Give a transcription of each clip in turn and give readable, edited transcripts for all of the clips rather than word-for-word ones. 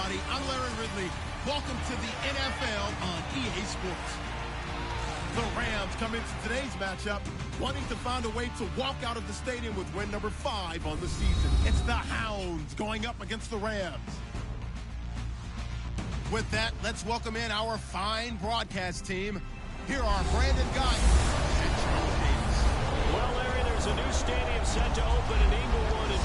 everybody. I'm Larry Ridley. Welcome to the NFL on EA Sports. The Rams come into today's matchup wanting to find a way to walk out of the stadium with win number 5 on the season. It's the Hounds going up against the Rams. With that, let's welcome in our fine broadcast team. Here are Brandon Guy and Charles Davis. Well, Larry, there's a new stadium set to open in Inglewood in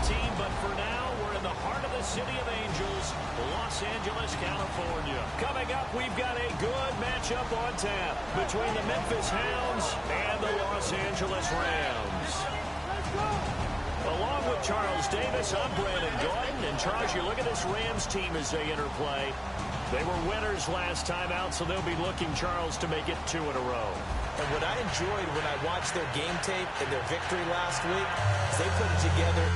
2019, but for now, we're in the heart of the City of Angels, Los Angeles, California. Coming up, we've got a good matchup on tap between the Memphis Hounds and the Los Angeles Rams. Along with Charles Davis, I'm Brandon Gordon. And Charles, you look at this Rams team as they interplay. They were winners last time out, so they'll be looking, Charles, to make it 2 in a row. And what I enjoyed when I watched their game tape and their victory last week is they put it together.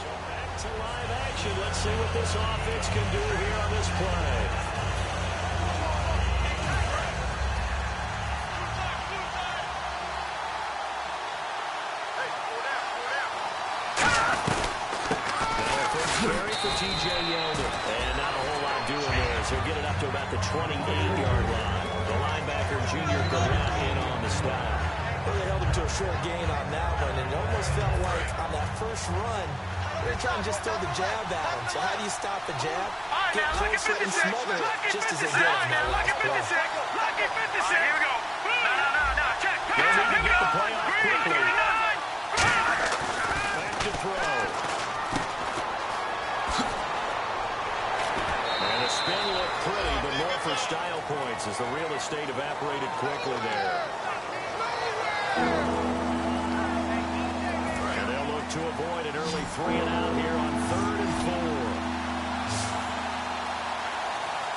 So back to live action. Let's see what this offense can do here on this play. T.J. Yeldon. And not a whole lot doing there. So get it up to about the 28-yard line. The linebacker, Junior Gillette, in on the stop. Well, they held him to a short gain on that one, and it almost felt like on that first run, they were trying to just throw the jab at him. So how do you stop the jab? Get closer and smother it, just as they did on that last play. Lucky 56. Here we go. No. Check. They need to get the play off quickly. Back to throw. The spin looked pretty, but more for style points as the real estate evaporated quickly there. And they'll look to avoid an early 3 and out here on 3rd and 4.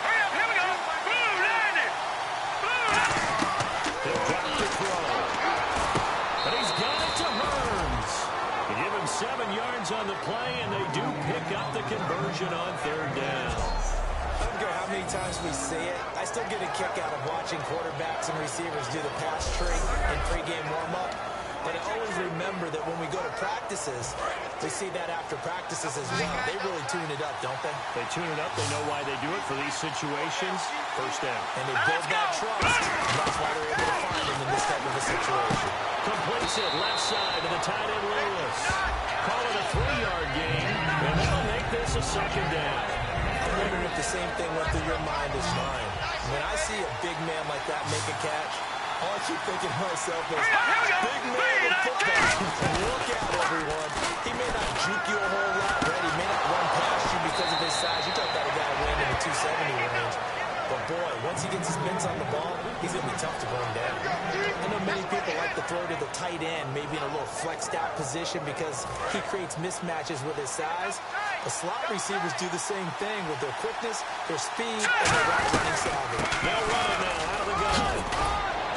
Hurry up, here we go. Blue, landed. He'll drop to throw. And he's got it to Hearns. They give him 7 yards on the play, and they do pick up the conversion on 3rd down. I don't care how many times we say it, I still get a kick out of watching quarterbacks and receivers do the pass tree in pregame warm-up. But I always remember that when we go to practices, we see that after practices as well. They really tune it up, don't they? They tune it up. They know why they do it for these situations. 1st down. And they build that trust. And that's why they're able to find him in this type of a situation. Completes it left side to the tight end Lewis. Call it a 3-yard gain, and that'll make this a 2nd down. I'm wondering if the same thing went through your mind as mine. When I see a big man like that make a catch, all I keep thinking to myself is, big man in football. Look out, everyone. He may not juke you a whole lot, right? He may not run past you because of his size. You talk about a guy weighing in the 270 range. But, boy, once he gets his mitts on the ball, he's going to be tough to bring down. I know many people like to throw to the tight end, maybe in a little flexed-out position because he creates mismatches with his size. The slot receivers do the same thing with their quickness, their speed, and their route-running savvy. They'll run it now out of the gun.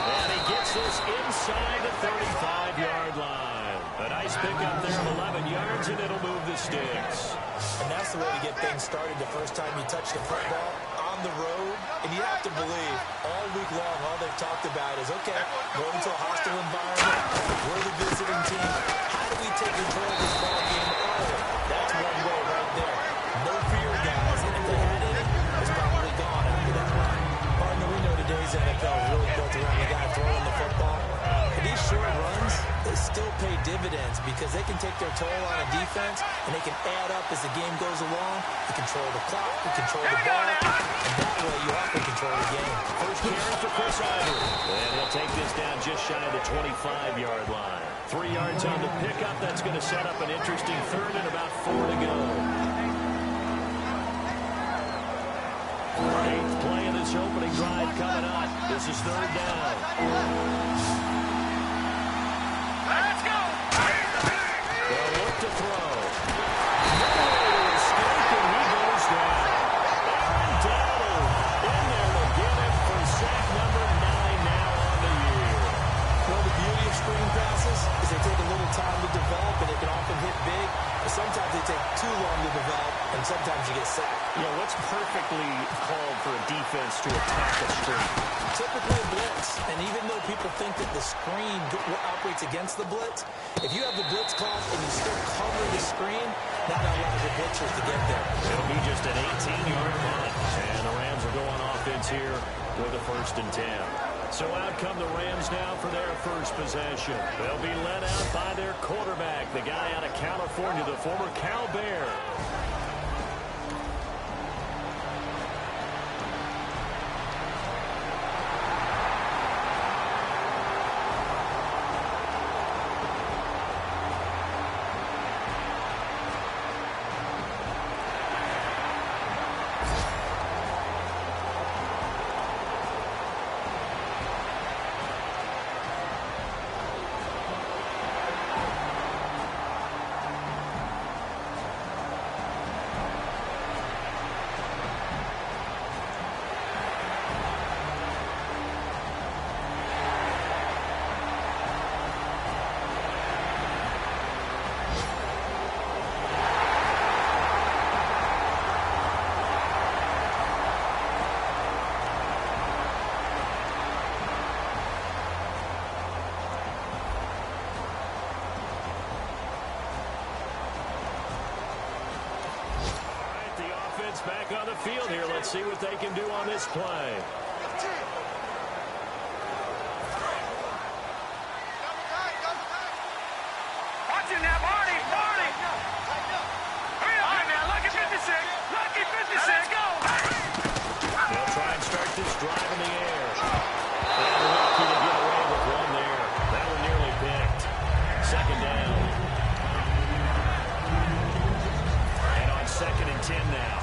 And he gets this inside the 35-yard line. A nice pickup there of 11 yards, and it'll move the sticks. And that's the way to get things started the first time you touch the football on the road. And you have to believe all week long, all they've talked about is, okay, going to a hostile environment, we're the visiting team. How do we take control of this ball game early? That's one way right there. No fear, guys. And if they had any, it's probably gone after that run. Partner, we know today's NFL is really built around the guy throwing the football. And these short runs, they still pay dividends because they can take their toll on a defense and they can add up as the game goes along. You control the clock, you control the ball, and that way you often control the game. First carry for Chris Ivory. And he'll take this down just shy of the 25-yard line. 3 yards on the pickup. That's going to set up an interesting 3rd and about 4 to go. 8th play of this opening drive coming up. This is 3rd down. Let's go. They'll look to throw. No escape, and he goes down. Aaron Donald in there to get him for sack number 9 now on the year. Well, the beauty of screen passes is they take a little time to develop, and they can often hit big. But sometimes they take too long to develop, and sometimes you get sacked. Yeah, what's perfectly called for a defense to attack a screen? Typically a blitz, and even though people think that the screen operates against the blitz. If you have the blitz called and you still cover the screen, that allows your blitzers to get there. It'll be just an 18-yard punt. And the Rams are going offense here with a 1st and 10. So out come the Rams now for their first possession. They'll be led out by their quarterback, the guy out of California, the former Cal Bear. Back on the field here. Let's see what they can do on this play. Watch it now, Marty. Hurry up, man. Lucky 56. Lucky 56. Let's go. They'll try and start this drive in the air. And lucky to get away with one there. That one nearly picked. 2nd down. And on 2nd and 10 now.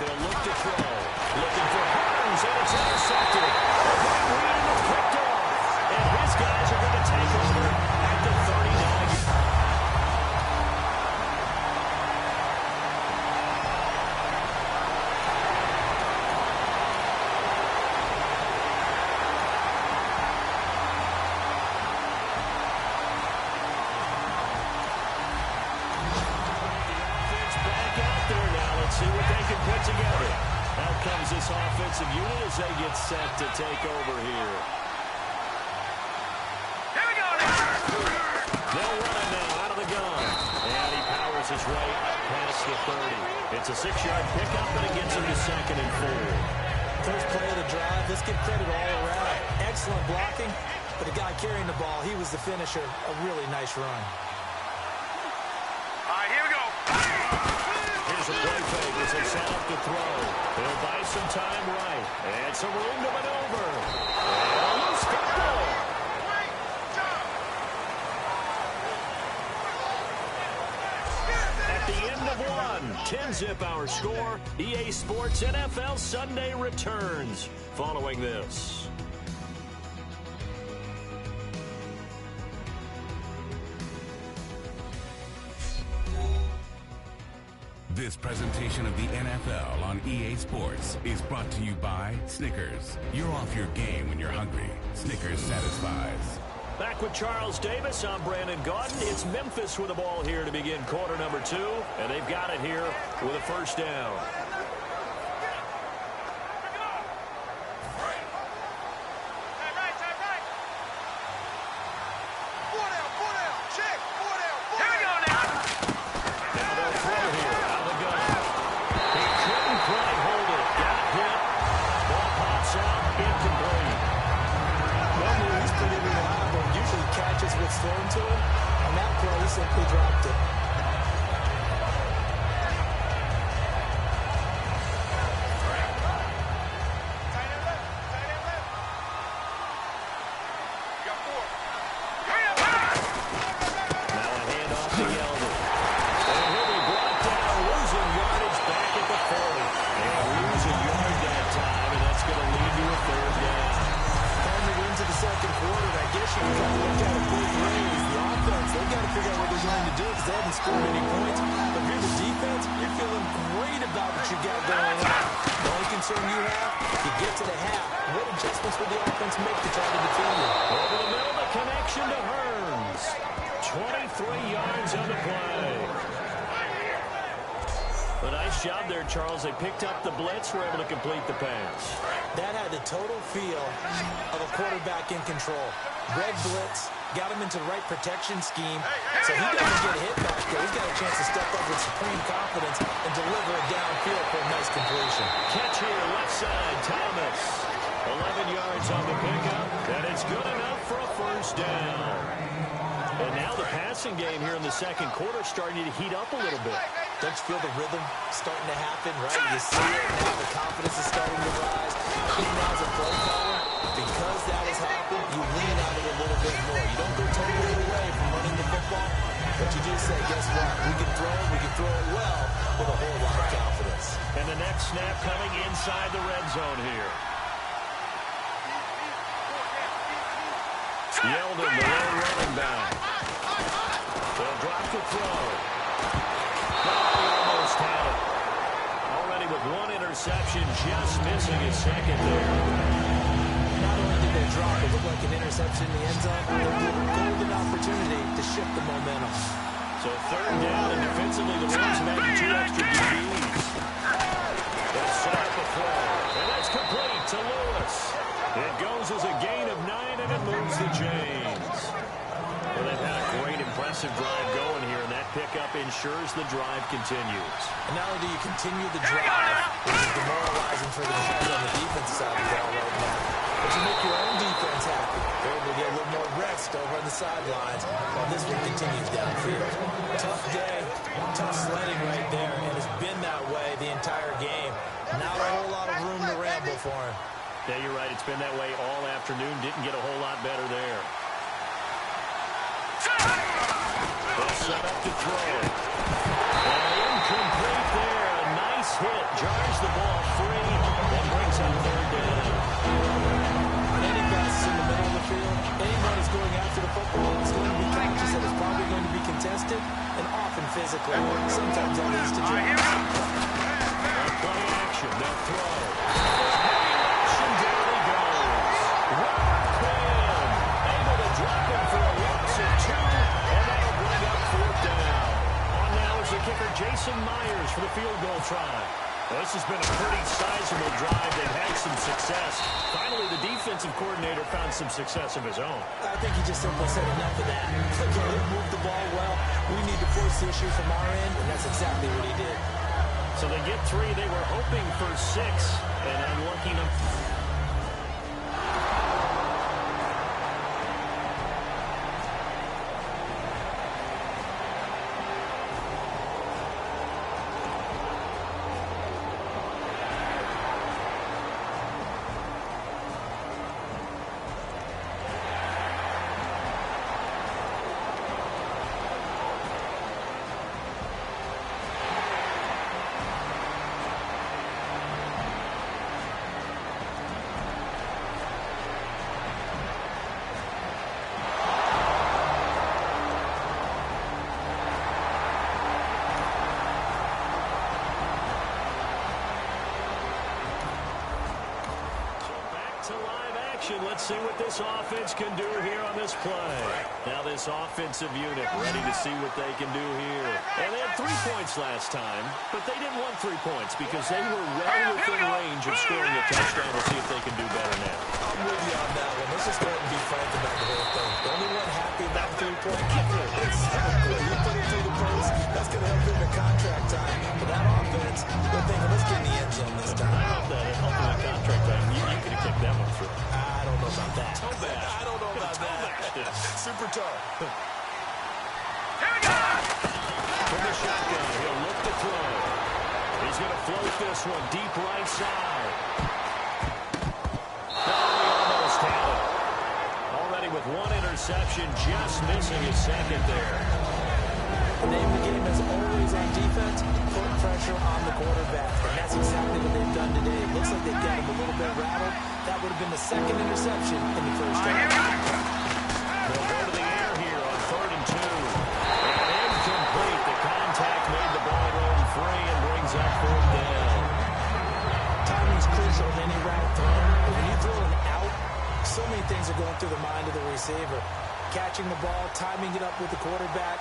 They'll look to throw. Looking for Hounds, and it's intercepted. Reed is picked off. And his guys are going to take over at the 39. See what they can put together. Out comes this offensive unit as they get set to take over here. Here we go now. They'll run it now out of the gun. And he powers his way past the 30. It's a 6-yard pickup, and it gets him to 2nd and 4. First play of the drive. Let's give credit all around. Excellent blocking. But the guy carrying the ball, he was the finisher. A really nice run. All right, here we go. Here's a play fake as they set up to throw. They'll buy some time right. And some room to maneuver. And a loose football. At the end of one, 10-zip our score. EA Sports NFL Sunday returns following this. This presentation of the NFL on EA Sports is brought to you by Snickers. You're off your game when you're hungry. Snickers satisfies. Back with Charles Davis, I'm Brandon Gaudin. It's Memphis with the ball here to begin quarter number 2, and they've got it here with a 1st down. What's thrown to him, and that play he simply dropped it. Now a handoff to Yeldon. And he'll be brought down, losing yardage back at the 40. And losing yard that time, and that's going to lead to a 3rd down. Coming into the 2nd quarter, I guess you can kind of look at it both ways. The offense, they've got to figure out what they're going to do because they haven't scored any points. But if you're the defense, you're feeling great about what you got going on. The only concern you have, you get to the half. What adjustments will the offense make to try to defend you? Over the middle, the connection to Hearns. 23 yards on the play. A nice job there, Charles. They picked up the blitz, were able to complete the pass. That had the total feel of a quarterback in control. Red blitz, got him into the right protection scheme, so he doesn't get hit back there. He's got a chance to step up with supreme confidence and deliver it downfield for a nice completion. Catch here, left side, Thomas. 11 yards on the pickup, and it's good enough for a first down. And now the passing game here in the second quarter starting to heat up a little bit. Don't you feel the rhythm starting to happen, right? You see it, now the confidence is starting to rise. Even now as a play caller, because that has happened, you lean on it a little bit more. You don't go totally away from running the football, but you do say, guess what? We can throw it well with a whole lot of confidence. And the next snap coming inside the red zone here. Yeldon, the lone running back. They'll drop the throw. Almost had it. Already with one interception, just missing his second there. Not only did they drop, it looked like an interception in the end zone. They were a golden opportunity to shift the momentum. So third down, and defensively the Rams have added 2 extra DBs. They'll set up a throw, and that's complete to Lewis. It goes as a gain of 9, and it moves to James. Well, they've had a great, impressive drive going here, and that pickup ensures the drive continues. And not only do you continue the drive, which is demoralizing for the guys on the defense side of the ball right now, but you make your own defense happy. They're able to get a little more rest over on the sidelines while this one continues downfield. Tough day, tough sledding right there, and it's been that way the entire game. Not a whole lot of room to ramble for him. Yeah, you're right. It's been that way all afternoon. Didn't get a whole lot better there. They'll set up to throw. And incomplete there. A nice hit. Jars the ball free and brings up third down. Any pass in the middle of the field, anyone is going after the football, it's going to be conscious that it's probably going to be contested and often physical. Sometimes that leads to drops. Play action. They'll throw. Action, down he goes. Quinn able to drop him for a loss of 2, and that'll bring up fourth down. On now is the kicker Jason Myers for the field goal try. Well, this has been a pretty sizable drive. They've had some success. Finally, the defensive coordinator found some success of his own. I think he just simply said enough of that. They moved the ball well. We need to force the issue from our end, and that's exactly what he did. So they get 3. They were hoping for 6, and unlucky enough. Let's see what this offense can do here on this play. Now this offensive unit ready to see what they can do here. And they had 3 points last time, but they didn't want 3 points because they were well within range of scoring a touchdown. We'll see if they can do better now. I'm with you on that one. Let's just go ahead and be frank about the whole thing. The only one happy about 3-point kicker is you put it through the post. That's going to help in the contract time. But that offense, they're thinking, let's get in the end zone this time. I hope that it helped in the contract time. You could have kicked that one through. I don't know about that. I don't know about that. Super tough. From the shotgun, he'll look to throw. He's going to float this one deep right side. Oh, he almost had it. Already with 1 interception, just missing his second there. The name of the game is always on defense, put pressure on the quarterback. And that's exactly what they've done today. It looks like they've got him a little bit rattled. That would have been the second interception in the first half. They'll go to the air here on 3rd and 2. And incomplete. The contact made the ball roam free and brings up 4th down. Timing's crucial in any route thrown. But when you throw an out, so many things are going through the mind of the receiver. Catching the ball, timing it up with the quarterback.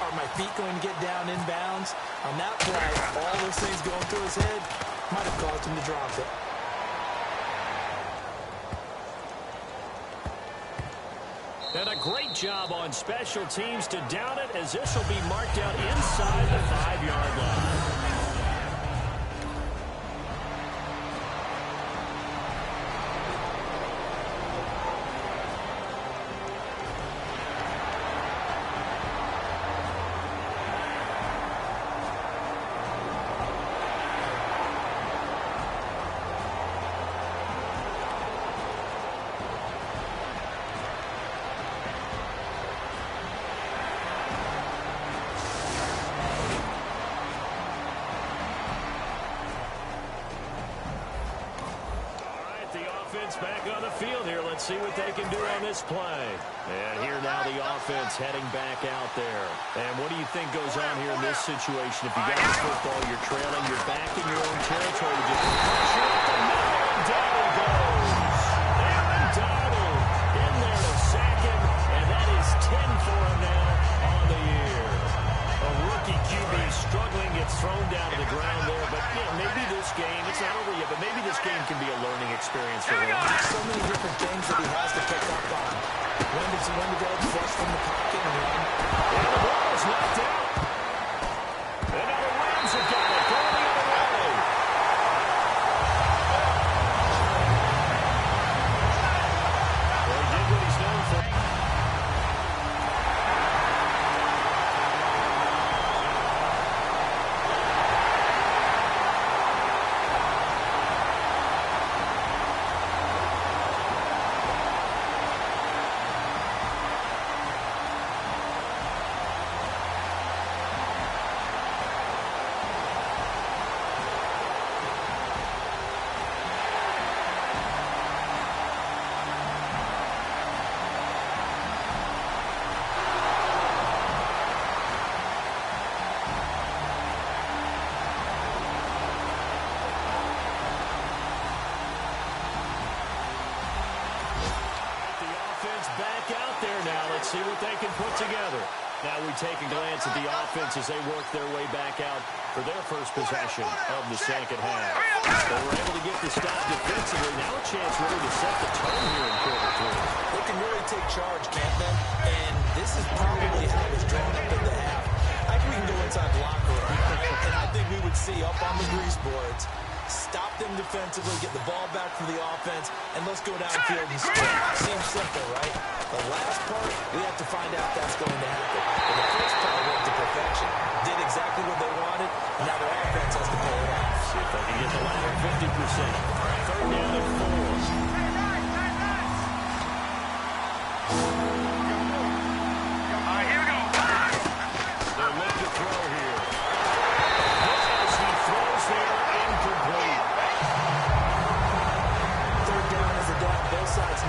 Are my feet going to get down inbounds? On that play, all those things going through his head might have caused him to drop it. And a great job on special teams to down it, as this will be marked out inside the 5-yard line. Back on the field here. Let's see what they can do on this play. And here now the offense heading back out there. And what do you think goes on here in this situation? If you got the football, you're trailing, you're back in your own territory. Just pressure up the middle, and down he goes. Aaron Donald in there to sack him, and that is 10 for him now on the year. A rookie QB struggling, gets thrown down to the ground there. But maybe this game, it's not over yet, but maybe this game can be a learning experience for him. So many different things that he has to pick up on. When to go flush from the pocket and run. And the ball is knocked out. And now the Rams have got it. Going the other way. Well, he did what he's known for. Back out there now. Let's see what they can put together. Now we take a glance at the offense as they work their way back out for their first possession of the second half. They were able to get the stop defensively. Now a chance really to set the tone here in quarter 3. They can really take charge, can't they? And this is probably how it was drawn up in the half. I think we can go inside the locker room, and I think we would see up on the grease boards, stop them defensively, get the ball back from the offense, and let's go downfield and score. Seems simple, right? The last part, we have to find out that's going to happen. But the first part went to perfection. Did exactly what they wanted, and now their offense has to pull it off. See if they can get the latter 50%. Third down and 4.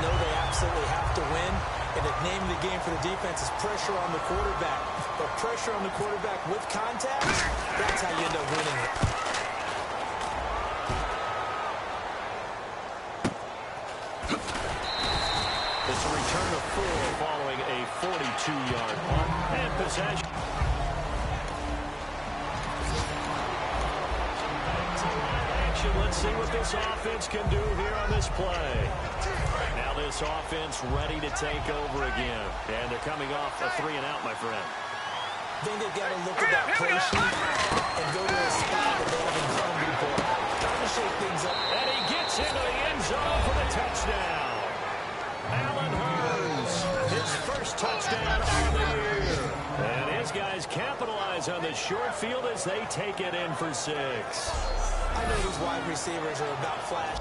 Know they absolutely have to win, and the name of the game for the defense is pressure on the quarterback. But pressure on the quarterback with contact, that's how you end up winning it. It's a return of 4 following a 42-yard punt and possession. Let's see what this offense can do here on this play. Now this offense ready to take over again. And they're coming off a 3-and-out, my friend. I think they've got to look at that play sheet and go to a spot that they haven't done before. Trying to shake things up. And he gets into the end zone for the touchdown. Allen Hurns, his first touchdown of the year. And his guys capitalize on the short field as they take it in for 6. I know these wide receivers are about flash.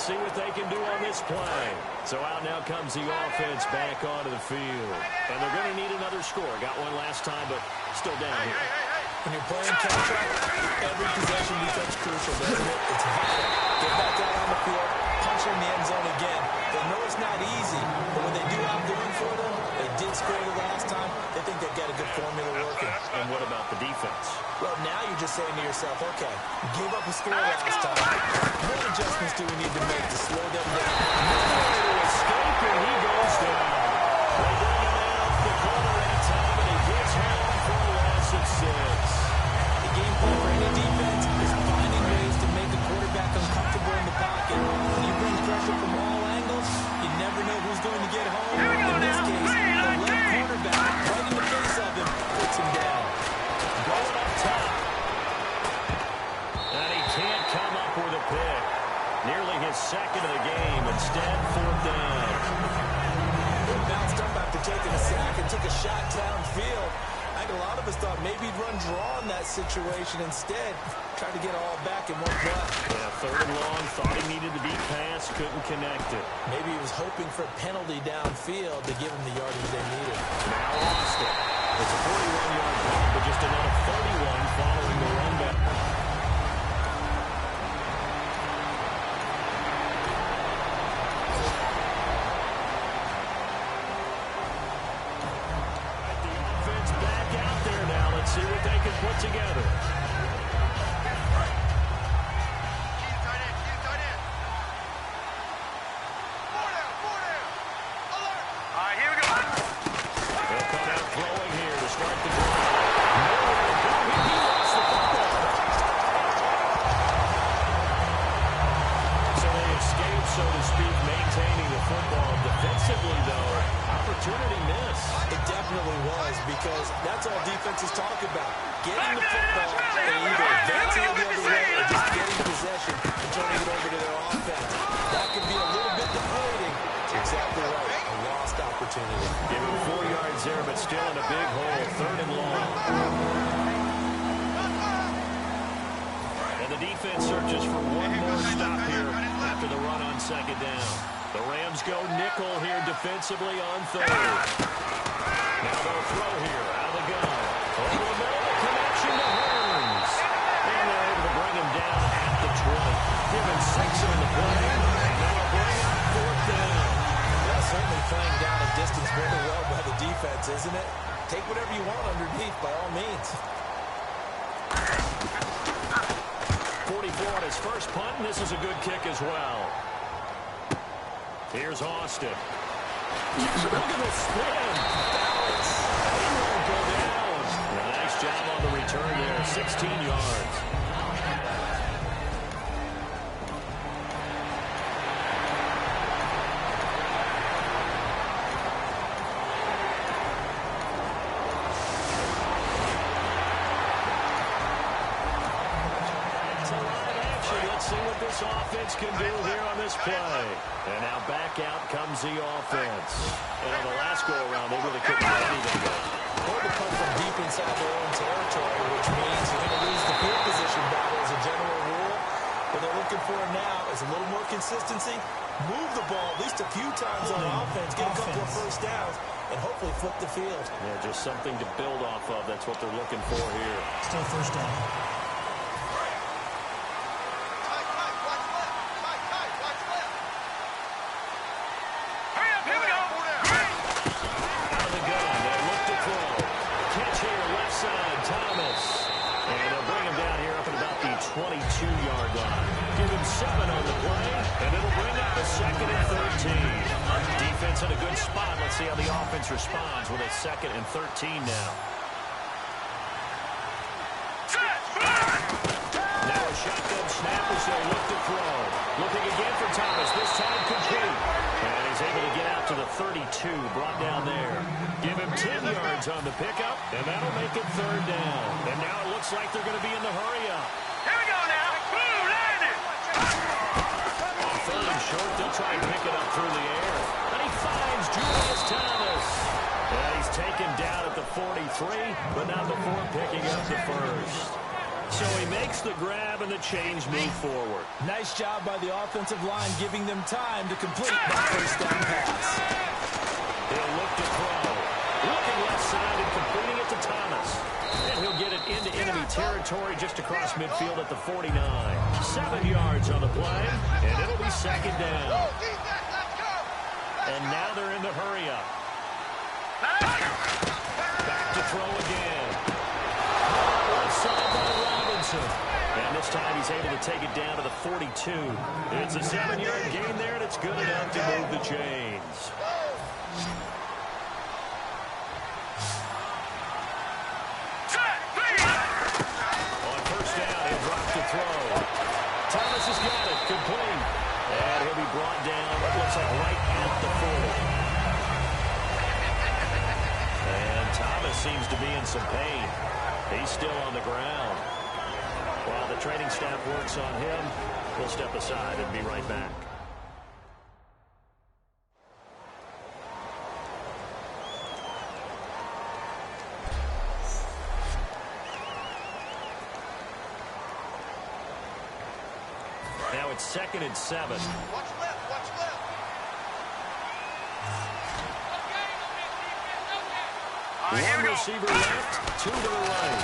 Let's see what they can do on this play. So out now comes the offense back onto the field. And they're going to need another score. Got one last time, but still down here. When you're playing catch-up, every possession becomes crucial, doesn't it? It's vital. Get back out on the field, punch in the end zone again. They know it's not easy, but when they do have going for them, they did score the last time. They think they've got a good formula working. And what about the defense? Well, now you're just saying to yourself, okay, give up a score last time. What adjustments do we need to make to slow them down? Escape, and he goes down. They bring him out the corner that time, and he gets home for a loss of 6. The game plan for any defense is finding ways to make the quarterback uncomfortable in the pocket. When you bring pressure from all angles, you never know who's going to get home. In this case, the left cornerback, right in the face of him, puts him down. Going up top. And he can't come up with a pick. Nearly his second of the game. Instead, 4th down. He bounced up after taking a sack and took a shot downfield. I think a lot of us thought maybe he'd run draw in that situation instead. Tried to get all back in one play. Yeah, 3rd and long. Thought he needed to be passed. Couldn't connect it. Maybe he was hoping for a penalty downfield to give him the yardage they needed. Now lost it. It's a 41-yard play, but just another 31 following the run back. The offense back out there now. Let's see what they can put together. So to speak, maintaining the football. Defensively, though, opportunity miss. It definitely was, because that's all defenses talk about. Getting the football and either advancing it the other way or just getting possession and turning it over to their offense. That can be a little bit deflating. It's exactly right. A lost opportunity. Give him 4 yards there, but still in a big hole. 3rd and long. And the defense searches for one more stop here after the run on 2nd down. The Rams go nickel here defensively on 3rd. Now they'll throw here out of the gun. Over the middle, the connection to Hounds. And they're able to bring him down at the 20. Give him 6 on the play. And they'll bring up 4th down. Well, certainly playing down a distance very well by the defense, isn't it? Take whatever you want underneath, by all means. 44 on his first punt, and this is a good kick as well. Here's Austin. Look at the spin. Balance. He won't go down. A nice job on the return there. 16 yards. Let's see what this offense can do here on this play. And now back out comes the offense. And on the last go-around, they really couldn't get anything going. Or to come from deep inside their own territory, which means you're going to lose the field position battle as a general rule. What they're looking for now is a little more consistency. Move the ball at least a few times on offense, get a couple of first downs, and hopefully flip the field. Yeah, just something to build off of. That's what they're looking for here. Still first down. In a good spot. Let's see how the offense responds with a 2nd and 13 now. Now a shotgun snap as they look to throw. Looking again for Thomas. This time complete. And he's able to get out to the 32. Brought down there. Give him 10 yards on the pickup. And that'll make it 3rd down. And now it looks like they're going to be in the hurry up. Here we go now. Boom, landed. On 3rd and short, they'll try and pick it up through the air. Finds Julius Thomas. And he's taken down at the 43, but not before picking up the first. So he makes the grab and the chains move forward. Nice job by the offensive line, giving them time to complete that first down pass. He'll look to throw. Looking left side and completing it to Thomas. And he'll get it into enemy territory just across midfield at the 49. 7 yards on the play, and it'll be second down. And now they're in the hurry-up. Back to throw again. Left side by Robinson. And this time he's able to take it down to the 42. It's a 7-yard gain there, and it's good enough to move the chains. On first down, he'll drop to throw. Thomas has got it, complete. And he'll be brought down, it looks like right at the 40. And Thomas seems to be in some pain. He's still on the ground. While the training staff works on him, we'll step aside and be right back. Now it's 2nd and 7. Watch left, watch left. One receiver left, 2 to the right.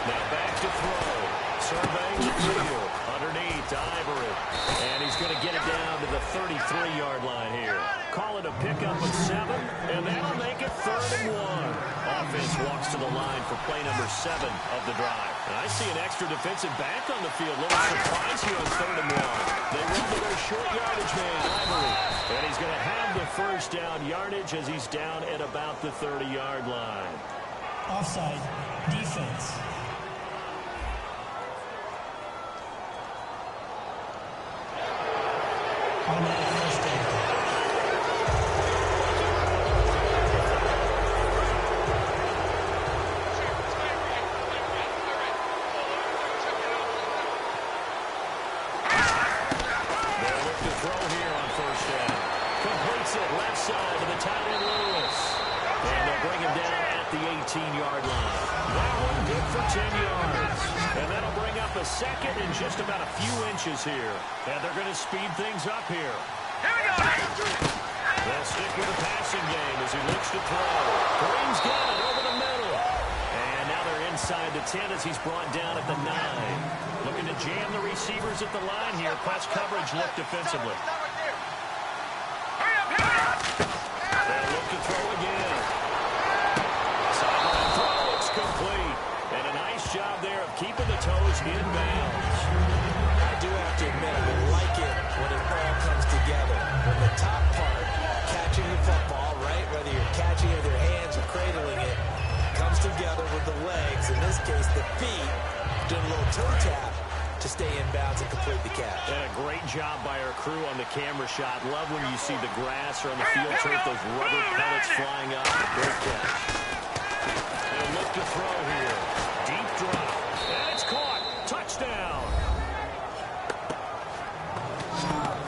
Now back to throw. Surveying the field. Underneath, Ivory. And he's going to get it down to the 33-yard line here. Call it a pickup of 7, and that'll make it 3rd and 1. Offense walks to the line for play number 7 of the drive. And I see an extra defensive back on the field. Little surprise here on 3rd and 1. They run to their short yardage man, Ivory. And he's going to have the first down yardage as he's down at about the 30-yard line. Offside, defense. First down. Side to the tight end Lewis. And they'll bring him down at the 18-yard line. That one good for 10 yards. And that'll bring up a 2nd and just about a few inches here. And they're going to speed things up here. Here we go. They'll stick with the passing game as he looks to throw. Green's got it over the middle. And now they're inside the 10 as he's brought down at the 9. Looking to jam the receivers at the line here. Press coverage look defensively. They'll look to throw again. Sideline throw, it's complete. And a nice job there of keeping the toes in bounds. I do have to admit, I like it when it all comes together. When the top part, catching the football, right, whether you're catching it with your hands or cradling it, comes together with the legs, in this case the feet, doing a little toe tap to stay in bounds and complete the catch. And a great job by our crew on the camera shot. Love when you see the grass or on the field turf, those rubber pellets flying up. Great catch. They'll look to throw here. Deep drop. And it's caught. Touchdown.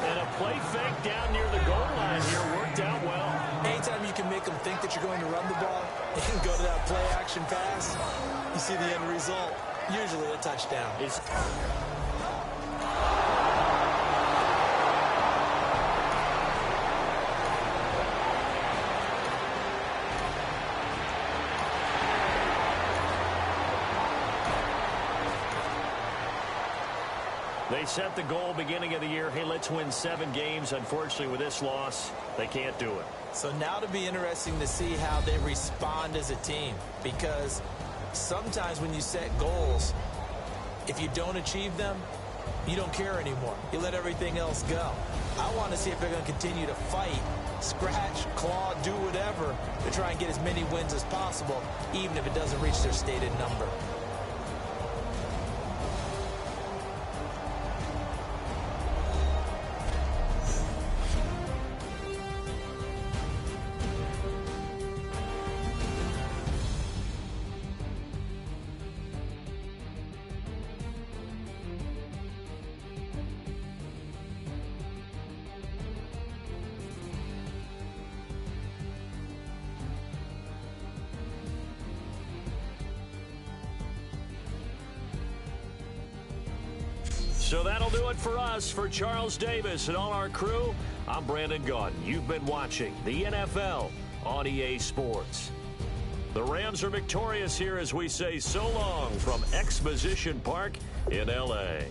And a play fake down near the goal line here worked out well. Anytime you can make them think that you're going to run the ball and go to that play action pass, you see the end result. Usually a touchdown. They set the goal beginning of the year. Hey, let's win 7 games. Unfortunately, with this loss, they can't do it. So now it'll be interesting to see how they respond as a team, because sometimes when you set goals, if you don't achieve them, you don't care anymore. You let everything else go. I want to see if they're going to continue to fight, scratch, claw, do whatever to try and get as many wins as possible, even if it doesn't reach their stated number. So that'll do it for us. For Charles Davis and all our crew, I'm Brandon Gaudin. You've been watching the NFL on EA Sports. The Rams are victorious here as we say so long from Exposition Park in L.A.